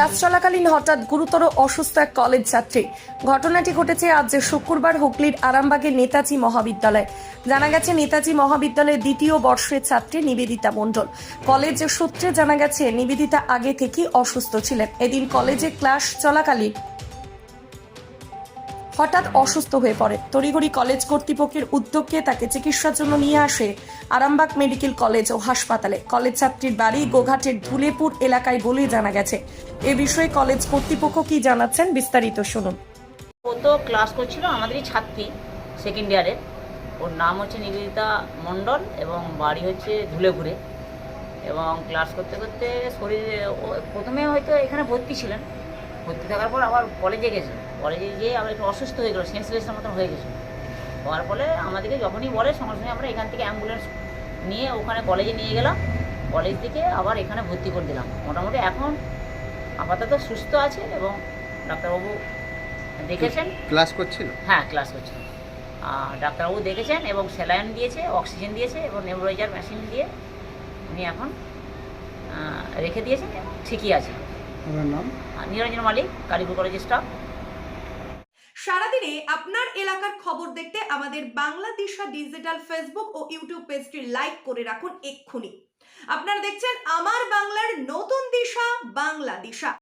Class চলাকালীন হঠাৎ গুরুতর অসুস্থ এক কলেজ ছাত্রী। ঘটনাটি ঘটেছে আজ শুক্রবার হুগলির আরামবাগের নেতাজি মহাবিদ্যালয়ে। জানা গেছে নেতাজি মহাবিদ্যালয়ের দ্বিতীয় বর্ষের ছাত্রী নিবেদিতা মণ্ডল। কলেজ সূত্রে জানা গেছে নিবেদিতা আগে থেকেই অসুস্থ ছিলেন। এদিন কলেজে ক্লাস চলাকালীন হঠাৎ অসুস্থ হয়ে পড়ে। তড়িঘড়ি কলেজ কর্তৃপক্ষের উদ্যোগে তাকে চিকিৎসার জন্য নিয়ে আসে আরামবাগ মেডিকেল কলেজ ও হাসপাতালে। কলেজ ছাত্রীর বাড়ি গোঘাটের ধুলেপুর এলাকায় বলে জানা গেছে। এ বিষয়ে কলেজ কর্তৃপক্ষ কি জানাচ্ছেন বিস্তারিত শুনুন। ও তো ক্লাস করছিল, আমাদেরই ছাত্রী, সেকেন্ড ইয়ারের। ওর নাম হচ্ছে নিবেদিতা মণ্ডল এবং বাড়ি হচ্ছে ধুলেপুরে। এবং ক্লাস করতে করতে শরীরে প্রথমে হয়তো এখানে ভর্তি ছিলেন, ভর্তি থাকার পর আবার কলেজে গেছে। কলেজে গিয়ে আবার একটু অসুস্থ হয়ে গেলো, সেন্সলেসের মতন হয়ে গেছিলো। হওয়ার ফলে আমাদেরকে যখনই বলে সঙ্গে সঙ্গে আমরা এখান থেকে অ্যাম্বুলেন্স নিয়ে ওখানে কলেজে নিয়ে গেলাম। কলেজ থেকে আবার এখানে ভর্তি করে দিলাম। মোটামুটি এখন আপাতত সুস্থ আছে এবং ডাক্তারবাবু দেখেছেন। ক্লাস করছিল? হ্যাঁ, ক্লাস করছিল। ডাক্তারবাবু দেখেছেন এবং স্যালাইন দিয়েছে, অক্সিজেন দিয়েছে এবং নেবুলাইজার মেশিন দিয়ে উনি এখন রেখে দিয়েছেন এবং ঠিকই আছে। আপনার নাম? নিরঞ্জন মালিক, কালীপুর কলেজের স্টাফ। সারাদিনে আপনার এলাকার খবর দেখতে আমাদের বাংলা দিশা ডিজিটাল ফেসবুক ও ইউটিউব পেজটি লাইক করে রাখুন এক্ষুনি। আপনারা দেখছেন আমার বাংলার নতুন দিশা, বাংলা দিশা।